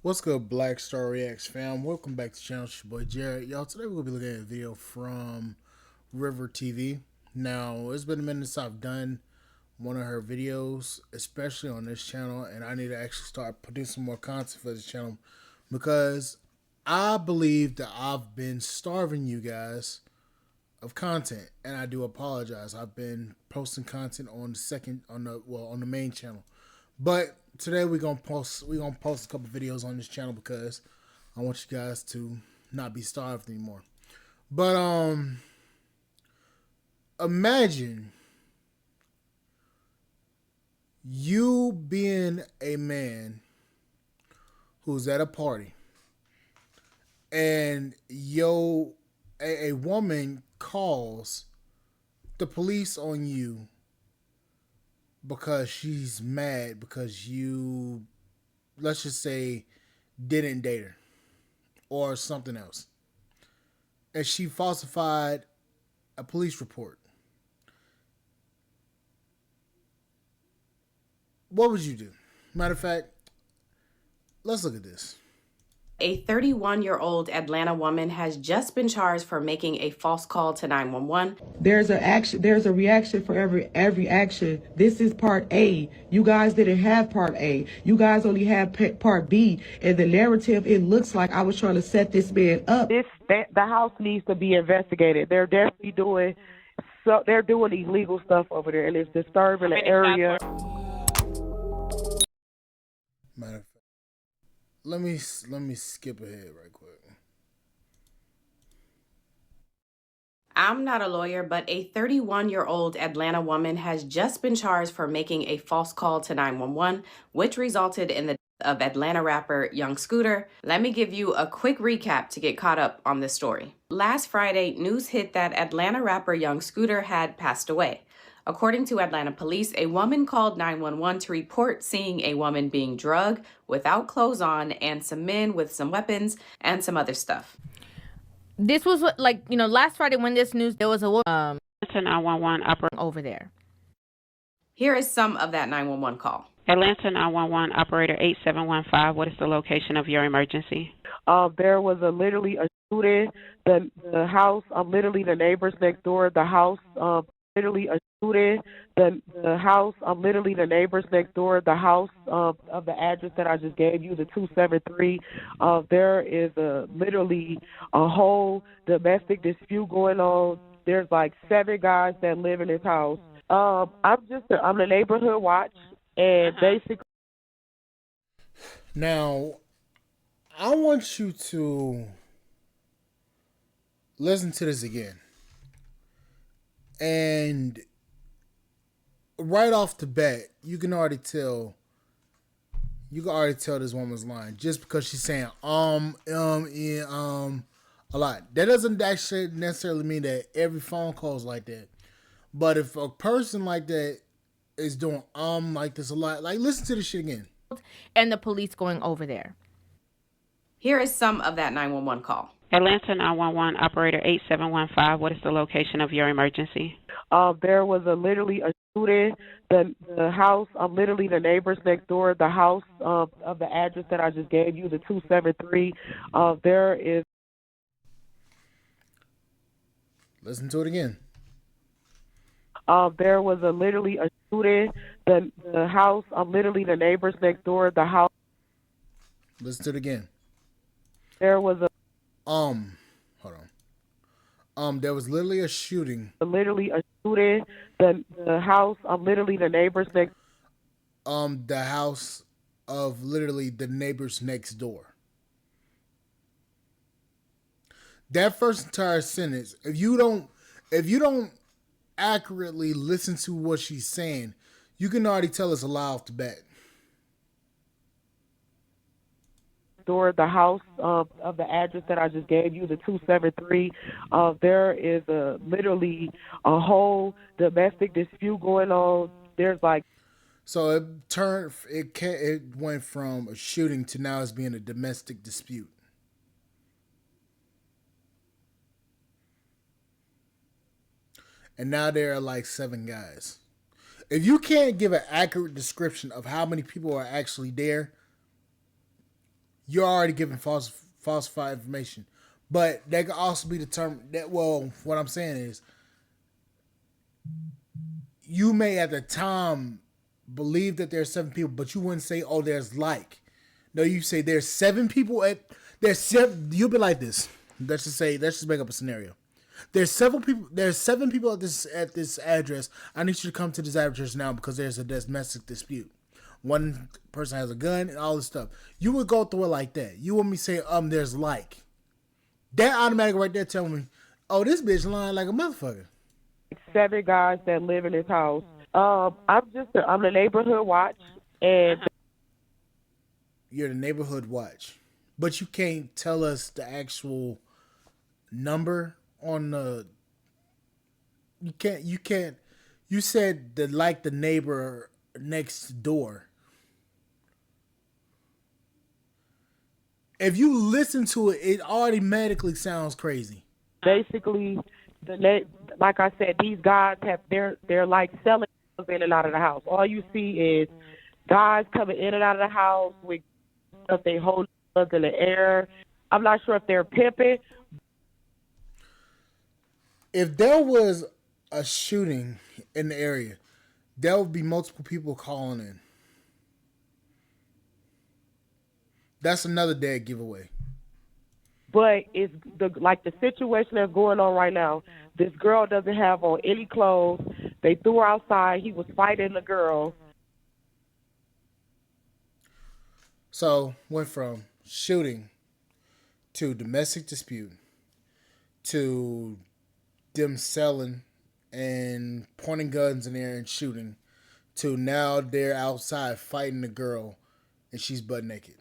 What's good, Black Star Reacts fam? Welcome back to the channel. It's your boy Jared. Y'all, today we're going to be looking at a video from River TV. Now, it's been a minute since I've done one of her videos, especially on this channel, and I need to actually start producing more content for this channel because I believe that I've been starving you guys of content, and I do apologize. I've been posting content on the main channel, but today we're gonna post a couple videos on this channel because I want you guys to not be starved anymore. But imagine you being a man who's at a party and a woman calls the police on you because she's mad because you, let's just say, didn't date her or something else, and she falsified a police report. What would you do? Matter of fact, let's look at this. A 31-year-old Atlanta woman has just been charged for making a false call to 911. There's a reaction for every action. This is part A. You guys didn't have part A. You guys only had part B. And the narrative, it looks like I was trying to set this man up. The house needs to be investigated. They're definitely doing illegal stuff over there, and it's disturbing the area. Matter of fact, let me skip ahead right quick. I'm not a lawyer, but a 31-year-old Atlanta woman has just been charged for making a false call to 911, which resulted in the death of Atlanta rapper Young Scooter. Let me give you a quick recap to get caught up on this story. Last Friday, news hit that Atlanta rapper Young Scooter had passed away. According to Atlanta police, a woman called 911 to report seeing a woman being drugged without clothes on and some men with some weapons and some other stuff. This was what, last Friday when this news, there was a woman 911 operator over there. Here is some of that 911 call. Atlanta 911 operator 8715. What is the location of your emergency? There was literally a shooting. The house, literally the neighbors next door. The house, literally a shooting. The house, literally the neighbors next door. The house of the address that I just gave you, the 273. There is literally a whole domestic dispute going on. There's like 7 guys that live in this house. I'm the neighborhood watch, and basically. Now, I want you to listen to this again. And right off the bat, you can already tell this woman's lying just because she's saying yeah, a lot. That doesn't actually necessarily mean that every phone call is like that. But if a person like that is doing like this a lot, like, listen to this shit again. And the police going over there. Here is some of that 911 call. Atlanta 911 operator 8715. What is the location of your emergency? There was literally a shooting. The house, literally the neighbors next door. The house of the address that I just gave you, the 273. There is. Listen to it again. There was literally a shooting. The house, literally the neighbors next door. The house. Listen to it again. There was hold on. There was literally a shooting. Literally a shooting. The house, literally the neighbors next. The house of literally the neighbors next door. That first entire sentence, if you don't accurately listen to what she's saying, you can already tell it's a lie off the bat. Door, the house of the address that I just gave you, the 273. There is literally a whole domestic dispute going on. There's like. So it went from a shooting to now it's being a domestic dispute. And now there are like 7 guys. If you can't give an accurate description of how many people are actually there, you're already giving falsified information. But that could also be determined that, well, what I'm saying is you may at the time believe that there's 7 people, but you wouldn't say, oh, there's like. No, you say there's 7 people there's 7. You'll be like this. Let's just make up a scenario. There's 7 people at this address. I need you to come to this address now because there's a domestic dispute. One person has a gun and all this stuff. You would go through it like that. You want me to say, there's like. That automatic right there telling me, oh, this bitch lying like a motherfucker. 7 guys that live in this house. I'm the neighborhood watch, and You're the neighborhood watch, but you can't tell us the actual number on the. You can't. You said the neighbor next door. If you listen to it, it automatically sounds crazy. basically, like I said, these guys they're like selling in and out of the house. All you see is guys coming in and out of the house with stuff they hold up in the air. I'm not sure if they're pimping. If there was a shooting in the area, there would be multiple people calling in. That's another dead giveaway. But it's the situation that's going on right now. This girl doesn't have on any clothes. They threw her outside. He was fighting the girl. So went from shooting to domestic dispute to them selling and pointing guns in there and shooting to now they're outside fighting the girl and she's butt naked.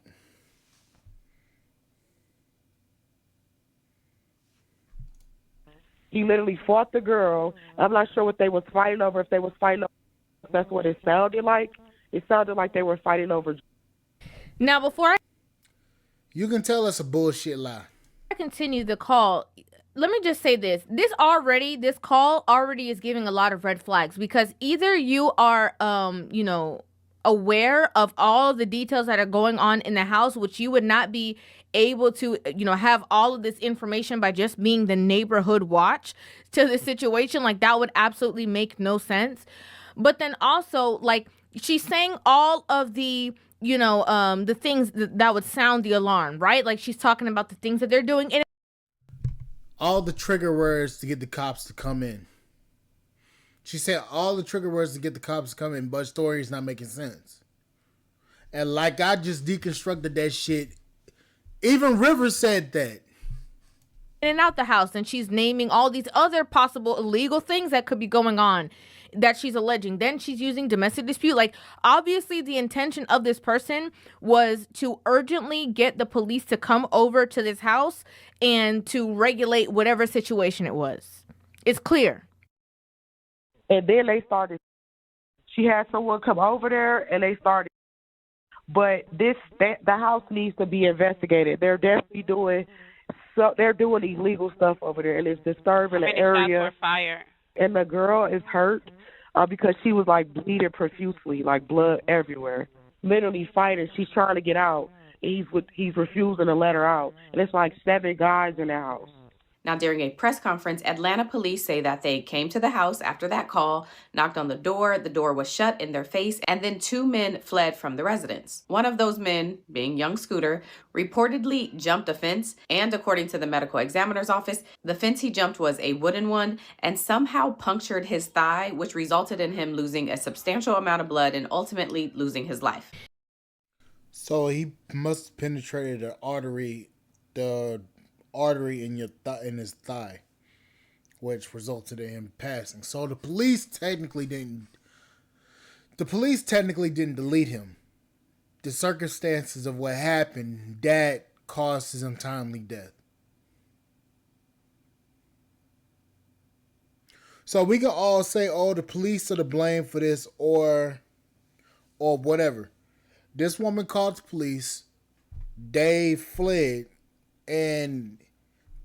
He literally fought the girl. I'm not sure what they was fighting over. If they was fighting over, that's what it sounded like. It sounded like they were fighting over. Now, before You can tell us a bullshit lie. I continue the call, let me just say this. This call already is giving a lot of red flags, because either you are, aware of all the details that are going on in the house, which you would not be able to, have all of this information by just being the neighborhood watch to the situation. Like, that would absolutely make no sense. But then also, like, she's saying all of the, the things that would sound the alarm, right? Like, she's talking about the things that they're doing. And All the trigger words to get the cops to come in. She said all the trigger words to get the cops to come in, but story is not making sense. And like I just deconstructed that shit. Even Rivers said that. in and out the house, and she's naming all these other possible illegal things that could be going on that she's alleging. Then she's using domestic dispute. Like, obviously the intention of this person was to urgently get the police to come over to this house and to regulate whatever situation it was. It's clear. And then they started. She had someone come over there, and they started. But the house needs to be investigated. They're definitely doing illegal stuff over there, and it's disturbing the area. Fire. And the girl is hurt because she was like bleeding profusely, like blood everywhere, literally fighting. She's trying to get out. He's refusing to let her out, and it's like 7 guys in the house. Now, during a press conference, Atlanta police say that they came to the house after that call, knocked on the door was shut in their face, and then 2 men fled from the residence. One of those men, being young Scooter, reportedly jumped a fence, and according to the medical examiner's office, the fence he jumped was a wooden one and somehow punctured his thigh, which resulted in him losing a substantial amount of blood and ultimately losing his life. So he must have penetrated the artery in in his thigh, which resulted in him passing. So the police technically didn't delete him. The circumstances of what happened that caused his untimely death. So we can all say, oh, the police are to blame for this or whatever. This woman called the police, they fled, and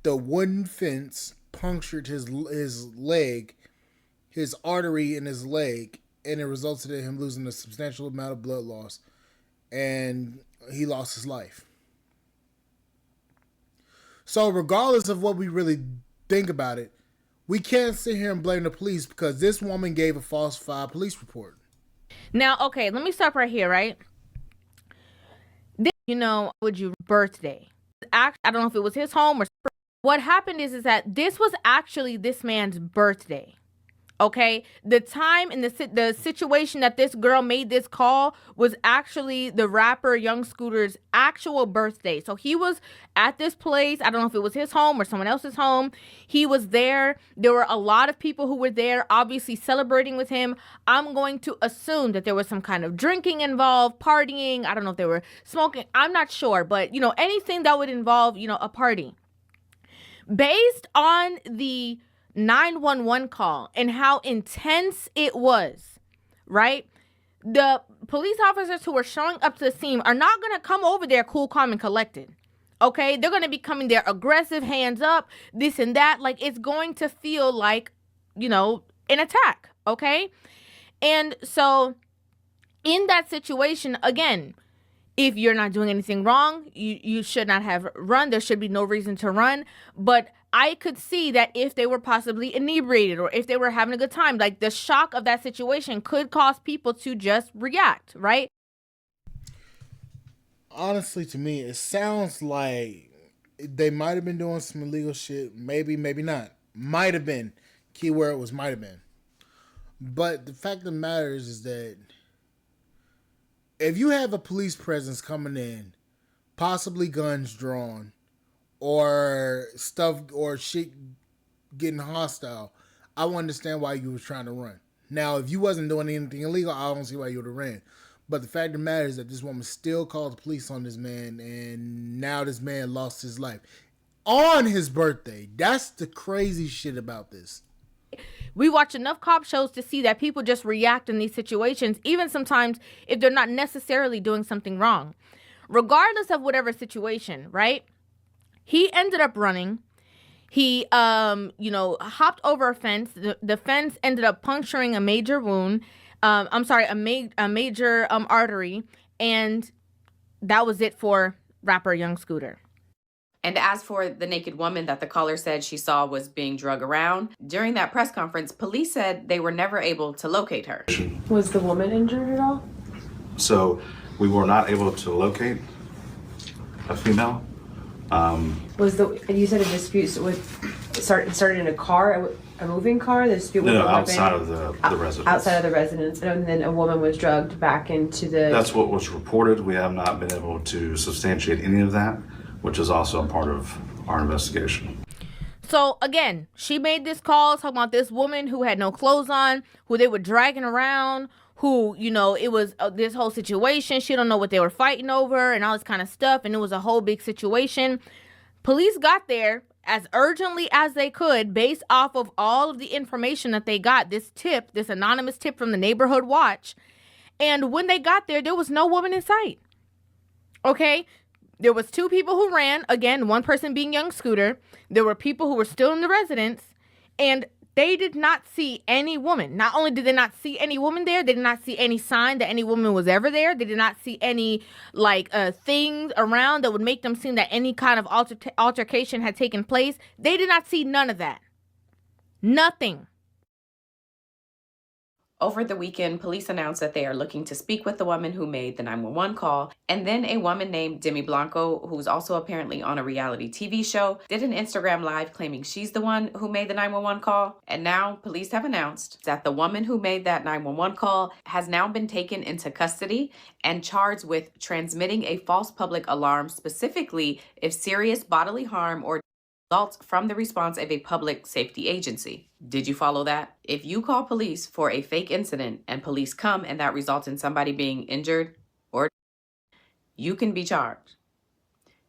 the wooden fence punctured his leg, his artery in his leg, and it resulted in him losing a substantial amount of blood loss, and he lost his life. So regardless of what we really think about it, we can't sit here and blame the police because this woman gave a falsified police report. Now, okay, let me stop right here, right? This, would you birthday? I don't know if it was his home or what happened is that this was actually this man's birthday. Okay, the time and the situation that this girl made this call was actually the rapper Young Scooter's actual birthday. So he was at this place. I don't know if it was his home or someone else's home. He was there. There were a lot of people who were there, obviously celebrating with him. I'm going to assume that there was some kind of drinking involved, partying. I don't know if they were smoking. I'm not sure, but anything that would involve, a party. Based on the 911 call and how intense it was, right? The police officers who are showing up to the scene are not going to come over there cool, calm, and collected. Okay? They're going to be coming there aggressive, hands up, this and that. Like, it's going to feel like, an attack. Okay? And so in that situation, again, if you're not doing anything wrong, you should not have run. There should be no reason to run. But I could see that if they were possibly inebriated or if they were having a good time, like the shock of that situation could cause people to just react, right? Honestly, to me, it sounds like they might have been doing some illegal shit. Maybe, maybe not. Might have been. Keyword was might have been. But the fact of the matter is that if you have a police presence coming in, possibly guns drawn, or stuff or shit getting hostile, I would understand why you were trying to run. Now, if you wasn't doing anything illegal, I don't see why you would have ran. But the fact of the matter is that this woman still called the police on this man, and now this man lost his life on his birthday. That's the crazy shit about this. We watch enough cop shows to see that people just react in these situations, even sometimes if they're not necessarily doing something wrong. Regardless of whatever situation, right? He ended up running. He, hopped over a fence. The fence ended up puncturing a major wound. A major artery. And that was it for rapper Young Scooter. And as for the naked woman that the caller said she saw was being drug around, during that press conference, police said they were never able to locate her. Was the woman injured at all? So we were not able to locate a female. You said a dispute started in a car, a moving car? The dispute with outside of the residence. Outside of the residence, and then a woman was drugged back into the... That's what was reported. We have not been able to substantiate any of that, which is also a part of our investigation. So again, she made this call talking about this woman who had no clothes on, who they were dragging around, who, it was this whole situation. She don't know what they were fighting over and all this kind of stuff. And it was a whole big situation. Police got there as urgently as they could based off of all of the information that they got. This anonymous tip from the neighborhood watch. And when they got there was no woman in sight. Okay? There was two people who ran. Again, one person being Young Scooter. There were people who were still in the residence. And they did not see any woman. Not only did they not see any woman there, they did not see any sign that any woman was ever there. They did not see any things around that would make them seem that any kind of altercation had taken place. They did not see none of that. Nothing. Over the weekend, police announced that they are looking to speak with the woman who made the 911 call. And then a woman named Demi Blanco, who's also apparently on a reality TV show, did an Instagram live claiming she's the one who made the 911 call. And now police have announced that the woman who made that 911 call has now been taken into custody and charged with transmitting a false public alarm, specifically if serious bodily harm or results from the response of a public safety agency. Did you follow that? If you call police for a fake incident and police come and that results in somebody being injured or you can be charged.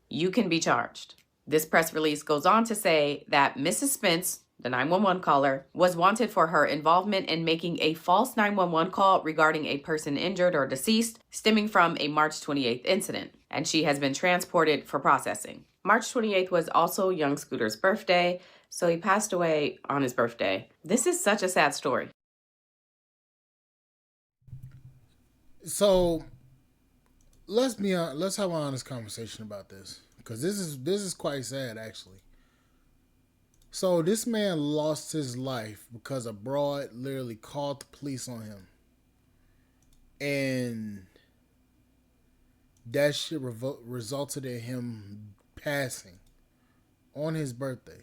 You can be charged. This press release goes on to say that Mrs. Spence, the 911 caller, was wanted for her involvement in making a false 911 call regarding a person injured or deceased stemming from a March 28th incident, and she has been transported for processing. March 28th was also Young Scooter's birthday, so he passed away on his birthday. This is such a sad story. So let's have an honest conversation about this, because this is quite sad actually. So this man lost his life because a broad literally called the police on him, and that shit resulted in him passing on his birthday.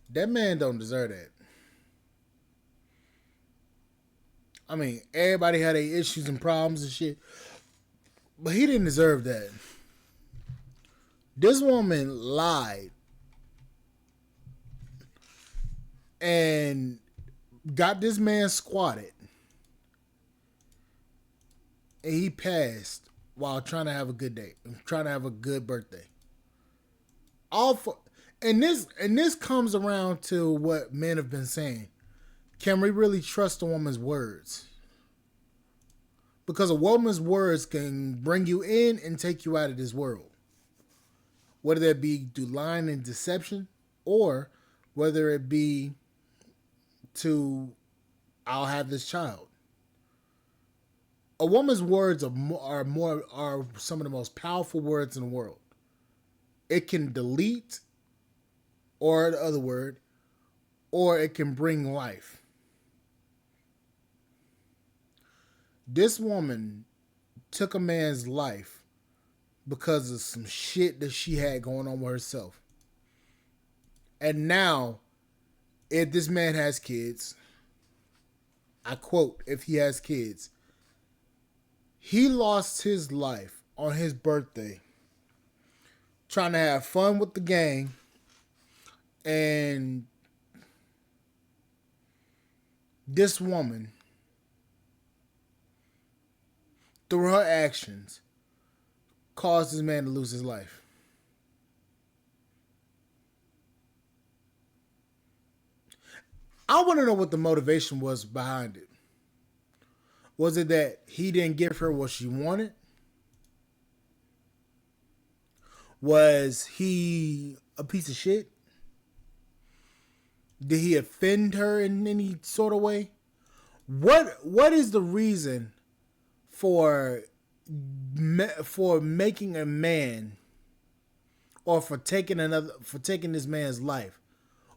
That man don't deserve that. I mean, everybody had their issues and problems and shit, but he didn't deserve that. This woman lied and got this man squatted, and he passed while trying to have a good day, trying to have a good birthday. All for and this comes around to what men have been saying. Can we really trust a woman's words? Because a woman's words can bring you in and take you out of this world. Whether that be through lying and deception, or whether it be to, I'll have this child. A woman's words are some of the most powerful words in the world. It can delete, or the other word, or it can bring life. This woman took a man's life because of some shit that she had going on with herself. And now, if this man has kids, I quote, if he has kids, he lost his life on his birthday trying to have fun with the gang, and this woman, through her actions, caused this man to lose his life. I want to know what the motivation was behind it. Was it that he didn't give her what she wanted? Was he a piece of shit? Did he offend her in any sort of way? What is the reason for making a man, or for taking this man's life?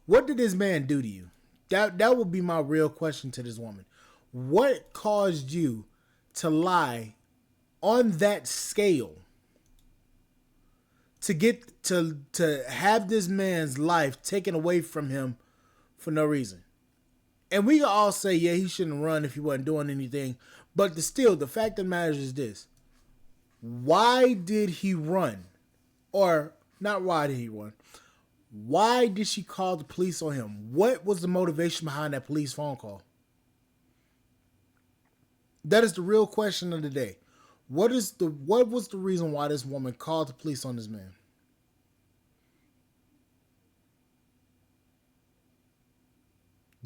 What did this man do to you? That would be my real question to this woman. What caused you to lie on that scale to get to have this man's life taken away from him for no reason? And we can all say, yeah, he shouldn't run if he wasn't doing anything. But the fact that matters is this. Why did he run? Or, not why did he run? Why did she call the police on him? What was the motivation behind that police phone call? That is the real question of the day. What was the reason why this woman called the police on this man?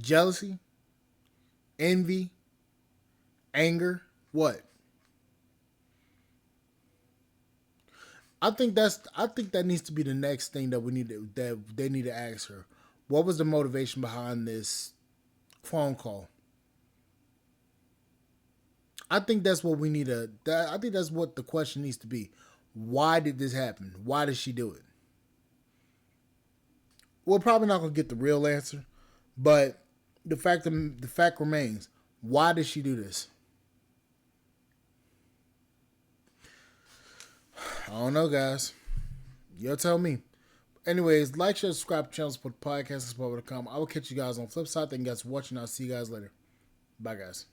Jealousy? Envy? Anger? What? I think that needs to be the next thing that they need to ask her. What was the motivation behind this phone call? I think that's what we need to. I think that's what the question needs to be. Why did this happen? Why did she do it? We're probably not gonna get the real answer, but the fact remains. Why did she do this? I don't know, guys. You'll tell me. Anyways, like, share, subscribe to the channel, support the podcast, support.com. I will catch you guys on the flip side. Thank you guys for watching. I'll see you guys later. Bye, guys.